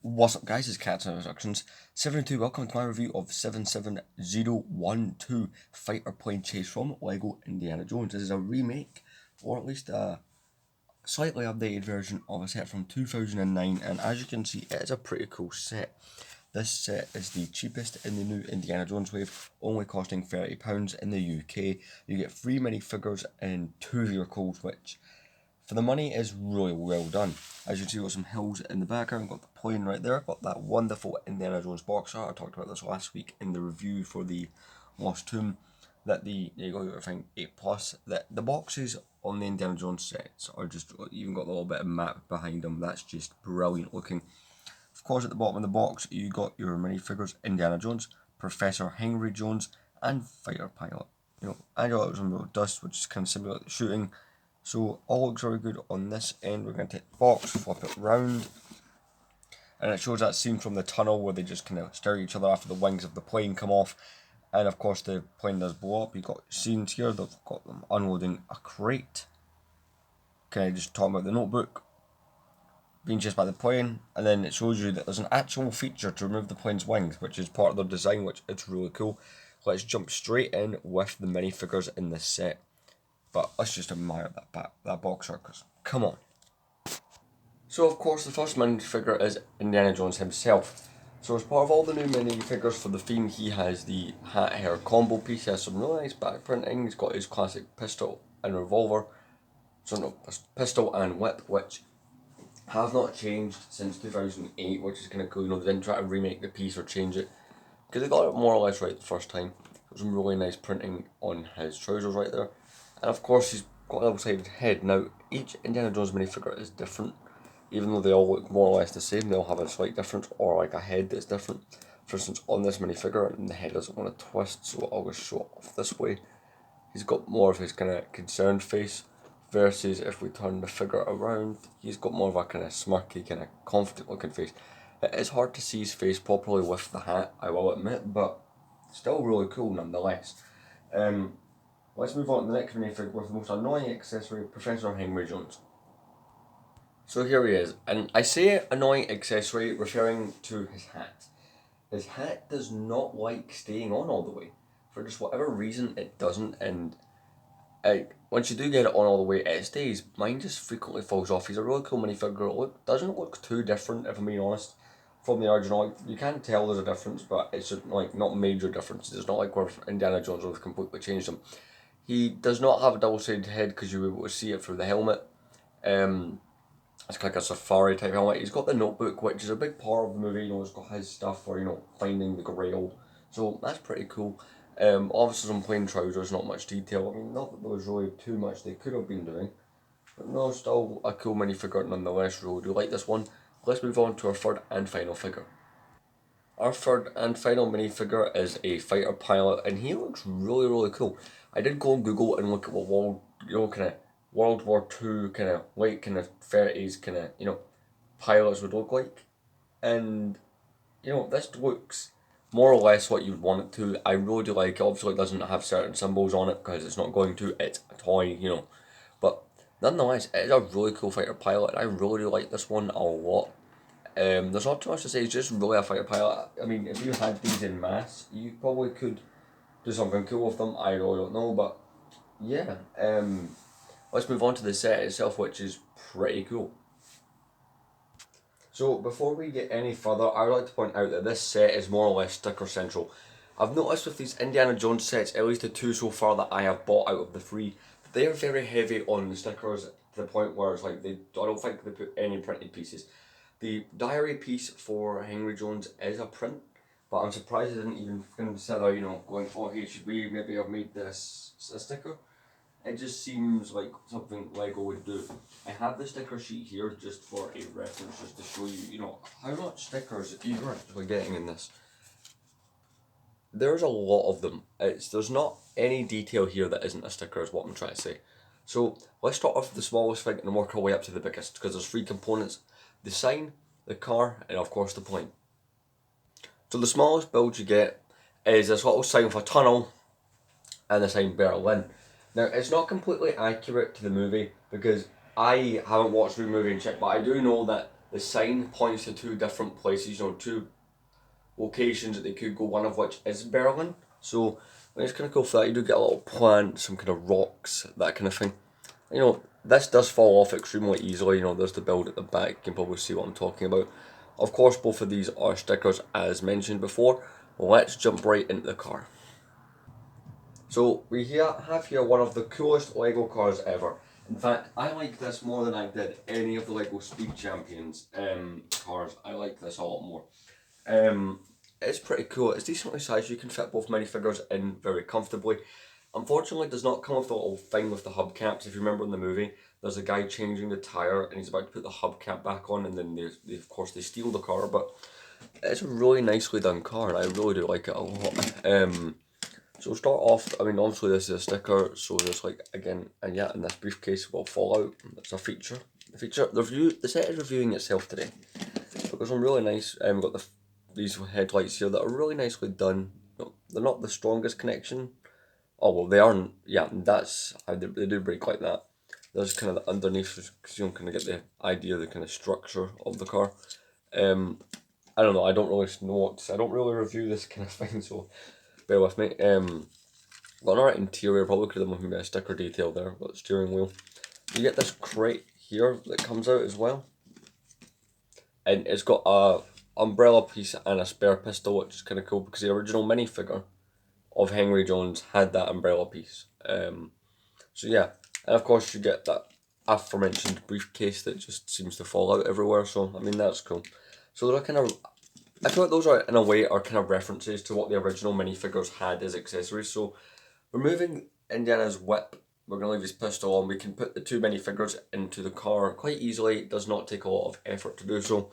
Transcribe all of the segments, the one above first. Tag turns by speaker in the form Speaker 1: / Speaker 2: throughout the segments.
Speaker 1: What's up guys, it's Cats and Instructions 72. Welcome to my review of 77012 Fighter Plane Chase from LEGO Indiana Jones. This is a remake, or at least a slightly updated version of a set from 2009, and as you can see, it is a pretty cool set. This set is the cheapest in the new Indiana Jones wave, only costing £30 in the UK. You get 3 minifigures and 2 vehicles, which for the money is really well done. As you can see, we've got some hills in the background, got the plane right there, got that wonderful Indiana Jones box art. I talked about this last week in the review for the Lost Tomb, that there you go, I think 8+, that the boxes on the Indiana Jones sets are just, even got a little bit of map behind them, that's just brilliant looking. Of course, at the bottom of the box, you got your minifigures, Indiana Jones, Professor Henry Jones, and Fighter Pilot. And you got some dust, which is kind of similar to shooting. So all looks very good on this end. We're going to take the box, flip it round, and it shows that scene from the tunnel where they just kind of stare at each other after the wings of the plane come off. And of course the plane does blow up. You've got scenes here, they've got them unloading a crate. Kind of just talking about the notebook being chased by the plane, and then it shows you that there's an actual feature to remove the plane's wings, which is part of their design, which it's really cool. Let's jump straight in with the minifigures in this set. But let's just admire that box art, because come on. So of course the first minifigure is Indiana Jones himself. So as part of all the new minifigures for the theme, he has the hat hair combo piece. He has some really nice back printing. He's got his classic pistol and revolver. So no, pistol and whip, which have not changed since 2008, which is kind of cool. They didn't try to remake the piece or change it, because they got it more or less right the first time. Got some really nice printing on his trousers right there. And of course he's got a double-sided head. Now, each Indiana Jones minifigure is different. Even though they all look more or less the same, they all have a slight difference, or like a head that's different. For instance, on this minifigure, the head doesn't want to twist, so I'll just show it off this way. He's got more of his kind of concerned face, versus if we turn the figure around, he's got more of a kind of smirky, kind of confident looking face. It is hard to see his face properly with the hat, I will admit, but still really cool nonetheless. Let's move on to the next minifigure with the most annoying accessory, Professor Henry Jones. So here he is, and I say annoying accessory referring to his hat. His hat does not like staying on all the way. For just whatever reason, it doesn't, and once you do get it on all the way, it stays. Mine just frequently falls off. He's a really cool minifigure. Doesn't look too different, if I'm being honest, from the original. You can't tell there's a difference, but it's just like not major differences. It's not like where Indiana Jones would have completely changed him. He does not have a double-sided head, because you were able to see it through the helmet. It's kind of like a safari type helmet. He's got the notebook, which is a big part of the movie. It's got his stuff for finding the Grail. So that's pretty cool. Obviously some plain trousers, not much detail. I mean, not that there was really too much they could have been doing, but no, still a cool minifigure nonetheless. Really do like this one. Let's move on to our third and final figure. Our third and final minifigure is a fighter pilot, and he looks really, really cool. I did go on Google and look at what World War II late 30s pilots would look like, and this looks more or less what you'd want it to. I really do like it. Obviously, it doesn't have certain symbols on it because it's not going to. It's a toy, but nonetheless, it is a really cool fighter pilot, and I really do like this one a lot. There's not too much to say. It's just really a fighter pilot. I mean, if you had these in mass, you probably could do something cool with them. I really don't know, but yeah. Let's move on to the set itself, which is pretty cool. So before we get any further, I would like to point out that this set is more or less sticker central. I've noticed with these Indiana Jones sets, at least the two so far that I have bought out of the three, they are very heavy on the stickers to the point where it's like I don't think they put any printed pieces. The diary piece for Henry Jones is a print, but I'm surprised they didn't even consider, going, oh hey, should we maybe have made this a sticker? It just seems like something LEGO would do. I have the sticker sheet here just for a reference, just to show you, how much stickers you're actually getting in this. There's a lot of them. There's not any detail here that isn't a sticker, is what I'm trying to say. So let's start off with the smallest thing and work our way up to the biggest, because there's 3 components: the sign, the car, and of course the plane. So the smallest build you get is this little sign with a tunnel and the sign Berlin. Now, it's not completely accurate to the movie, because I haven't watched the movie and checked, but I do know that the sign points to two different places, you know, two locations that they could go, one of which is Berlin. So it's kind of cool for that. You do get a little plant, some kind of rocks, that kind of thing. You know, this does fall off extremely easily. You know, there's the build at the back. You can probably see what I'm talking about. Of course, both of these are stickers, as mentioned before. Let's jump right into the car. So we have here one of the coolest Lego cars ever. In fact, I like this more than I did any of the Lego Speed Champions cars. I like this a lot more. It's pretty cool. It's decently sized. You can fit both minifigures in very comfortably. Unfortunately, it does not come with the little thing with the hubcaps. If you remember in the movie, there's a guy changing the tire and he's about to put the hubcap back on, and then they of course they steal the car. But it's a really nicely done car, and I really do like it a lot. So we'll start off. I mean, obviously this is a sticker, so there's like again, and yeah, and this briefcase will fall out. It's a feature. The set is reviewing itself today. Because I'm really nice. Got these headlights here that are really nicely done. They're not the strongest connection. Oh well, they aren't. Yeah, that's how they do break like that. There's kind of the underneath, because you don't kind of get the idea of the kind of structure of the car. I don't know. I don't really know what. I don't really review this kind of thing, so bear with me. Got an alright interior. Probably could have done maybe a sticker detail there. Got the steering wheel. You get this crate here that comes out as well, and it's got a umbrella piece and a spare pistol, which is kind of cool because the original minifigure of Henry Jones had that umbrella piece. So yeah, and of course you get that aforementioned briefcase that just seems to fall out everywhere. So I mean that's cool. So they're kind of, I feel like those are in a way are kind of references to what the original minifigures had as accessories. So removing Indiana's whip, we're going to leave his pistol on. We can put the two minifigures into the car quite easily. It does not take a lot of effort to do so.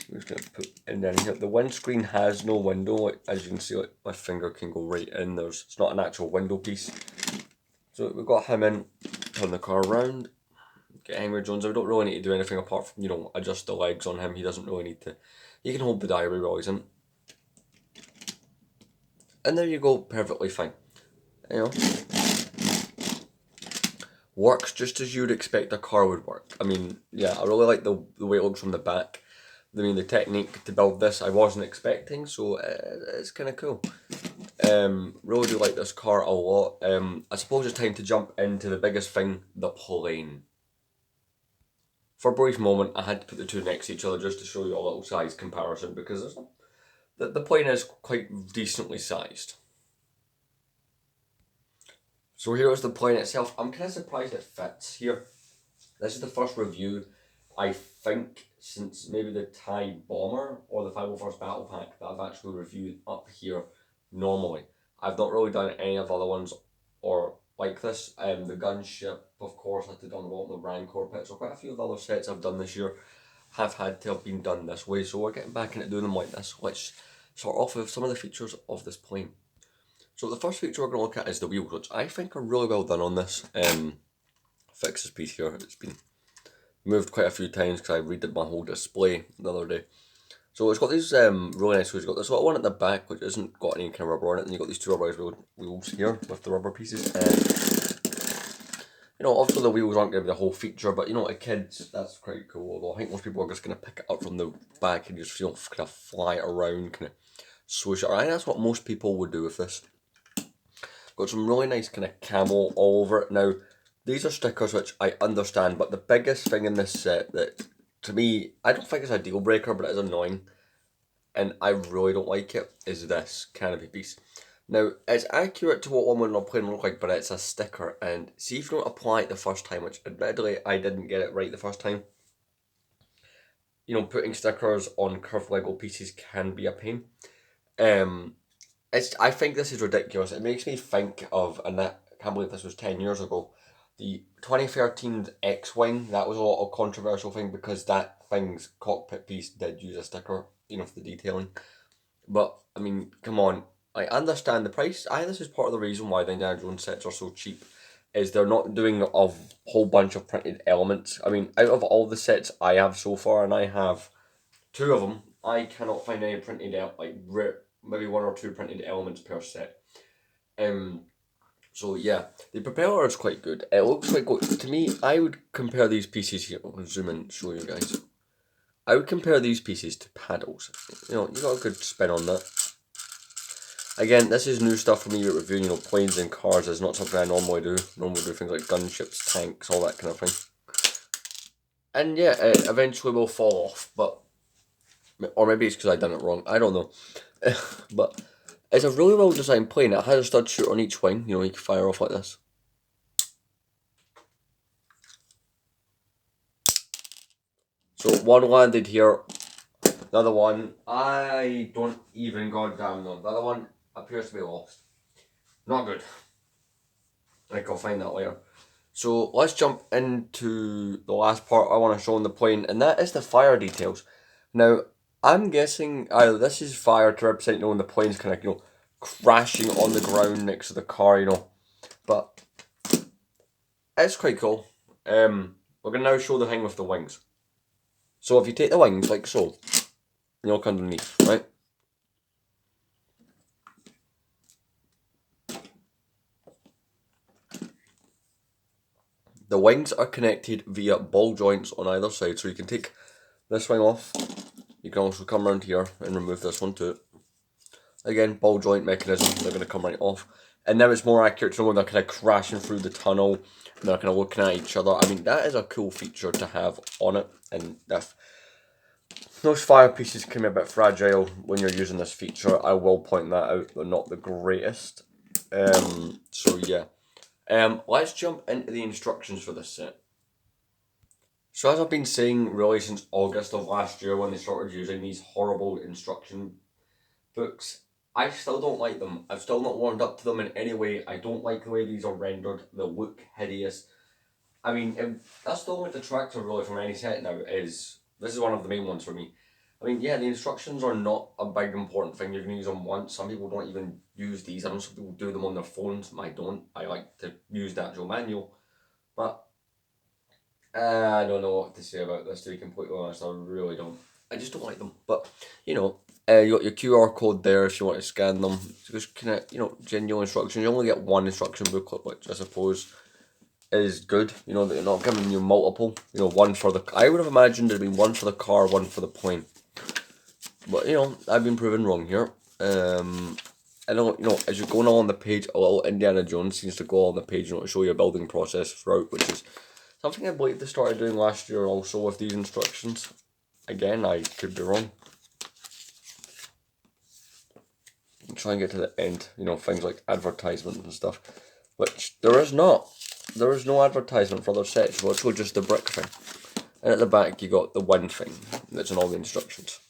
Speaker 1: I'm just going to put Indiana here. The windscreen has no window. Like, as you can see, like, my finger can go right in. It's not an actual window piece. So we've got him in, turn the car around. Get Henry Jones. We don't really need to do anything apart from, you know, adjust the legs on him. He doesn't really need to. He can hold the diary while he's in. And there you go, perfectly fine. You know, works just as you'd expect a car would work. I mean, yeah, I really like the way it looks from the back. I mean, the technique to build this I wasn't expecting, so it's kind of cool. Really do like this car a lot. I suppose it's time to jump into the biggest thing, the plane. For a brief moment, I had to put the two next to each other just to show you a little size comparison, because the plane is quite decently sized. So here is the plane itself. I'm kind of surprised it fits here. This is the first review, I think, since maybe the TIE Bomber or the 501st Battle Pack that I've actually reviewed up here normally. I've not really done any of the other ones or like this. The gunship, of course, I did on the bottom of the Rancor pit. So quite a few of the other sets I've done this year have had to have been done this way. So we're getting back into doing them like this. Let's start off with some of the features of this plane. So the first feature we're going to look at is the wheels, which I think are really well done on this. Fix this piece here. It's been moved quite a few times because I redid my whole display the other day. So it's got these really nice wheels. It's got this little one at the back which isn't got any kind of rubber on it, and you've got these two rubberized wheels here with the rubber pieces. You know, obviously the wheels aren't going to be the whole feature, but you know, to kids, that's quite cool. Although I think most people are just going to pick it up from the back and just, you know, kind of fly it around, kind of swoosh it around. I think that's what most people would do with this. Got some really nice kind of camo all over it. Now, these are stickers which I understand, but the biggest thing in this set that, to me, I don't think it's a deal breaker, but it is annoying, and I really don't like it, is this canopy piece. Now, it's accurate to what one would on a plane look like, but it's a sticker, and see if you don't apply it the first time, which admittedly I didn't get it right the first time. You know, putting stickers on curved Lego pieces can be a pain. I think this is ridiculous. It makes me think of, and I can't believe this was 10 years ago, the 2013 X-Wing. That was a lot of controversial thing because that thing's cockpit piece did use a sticker, you know, for the detailing. But, I mean, come on. I understand the price. I think this is part of the reason why the Indiana Jones sets are so cheap, is they're not doing a whole bunch of printed elements. I mean, out of all the sets I have so far, and I have two of them, I cannot find any printed maybe one or two printed elements per set. So yeah, the propeller is quite good. It looks quite good. To me, I would compare these pieces here. I'll zoom in and show you guys. I would compare these pieces to paddles. You know, you got a good spin on that. Again, this is new stuff for me reviewing, you know, planes and cars. It's not something I normally do. Normally do things like gunships, tanks, all that kind of thing. And yeah, it eventually will fall off, but... Or maybe it's because I done it wrong. I don't know. But it's a really well designed plane. It has a stud shooter on each wing. You know, you can fire off like this. So one landed here. The other one, I don't even goddamn know. The other one appears to be lost. Not good. I think I'll find that later. So let's jump into the last part I want to show on the plane, and that is the fire details. Now, I'm guessing either this is fire to represent, you know, when the plane's kind of, you know, crashing on the ground next to the car, you know. But it's quite cool. We're going to now show the thing with the wings. So if you take the wings, like so, and you look underneath, right? The wings are connected via ball joints on either side, so you can take this wing off. You can also come around here and remove this one too. Again, ball joint mechanism, they're going to come right off. And now it's more accurate to know when they're kind of crashing through the tunnel, and they're kind of looking at each other. I mean, that is a cool feature to have on it, and if those fire pieces can be a bit fragile when you're using this feature, I will point that out. They're not the greatest. So yeah. Let's jump into the instructions for this set. So as I've been saying really since August of last year when they started using these horrible instruction books, I still don't like them. I've still not warmed up to them in any way. I don't like the way these are rendered. They look hideous. I mean, that's the only detractor really from any set now is, this is one of the main ones for me. I mean, yeah, the instructions are not a big important thing. You're going to use them once. Some people don't even use these. I know some people do them on their phones. I don't. I like to use the actual manual. But I don't know what to say about this, to be completely honest. I really don't. I just don't like them. But, you know, you got your QR code there if you want to scan them. So just kind of, you know, genuine instructions. You only get one instruction booklet, which I suppose is good. You know, that they're not giving you multiple. You know, one for the... I would have imagined there'd been one for the car, one for the plane. But, you know, I've been proven wrong here. I know, you know, as you're going along the page, a little Indiana Jones seems to go on the page, you know, to show you a building process throughout, which is something I believe they started doing last year also with these instructions. Again, I could be wrong. And try and get to the end, you know, things like advertisements and stuff, which there is not. There is no advertisement for other sets, well, it's really just the brick thing. And at the back you got the wind thing that's in all the instructions.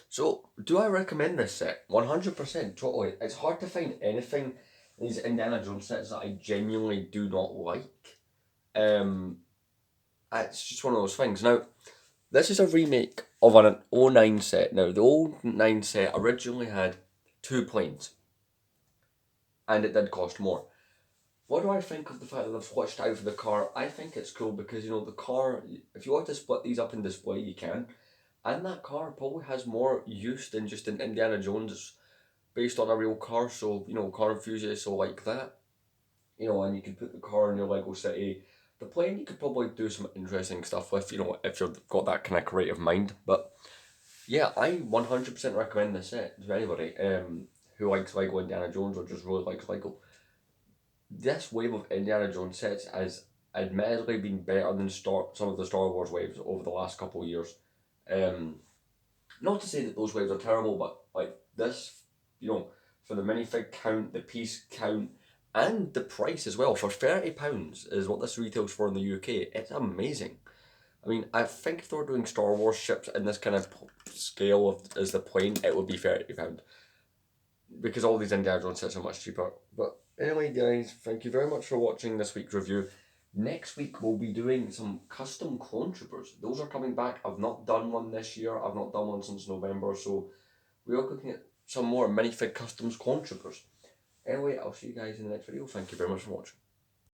Speaker 1: So, do I recommend this set? 100%, totally. It's hard to find anything in these Indiana Jones sets that I genuinely do not like. It's just one of those things. Now, this is a remake of an 09 set. Now, the 09 set originally had 2 planes, and it did cost more. What do I think of the fact that they've switched out for the car? I think it's cool because, you know, the car, if you want to split these up in display, you can. And that car probably has more use than just an Indiana Jones based on a real car. So, you know, car enthusiasts will like that. You know, and you can put the car in your Lego City. The plane you could probably do some interesting stuff with, you know, if you've got that kind of creative mind. But yeah, I 100% recommend this set to anybody who likes Lego Indiana Jones or just really likes Lego. This wave of Indiana Jones sets has admittedly been better than some of the Star Wars waves over the last couple of years. Not to say that those waves are terrible, but like this, you know, for the minifig count, the piece count, and the price as well, for £30 is what this retails for in the UK. It's amazing. I mean, I think if they were doing Star Wars ships in this kind of scale of as the plane, it would be £30. Because all these Indiana Jones sets are much cheaper. But anyway, guys, thank you very much for watching this week's review. Next week, we'll be doing some custom clone troopers. Those are coming back. I've not done one this year. I've not done one since November. So we are looking at some more minifig customs clone troopers. Anyway, I'll see you guys in the next video. Thank you very much for watching.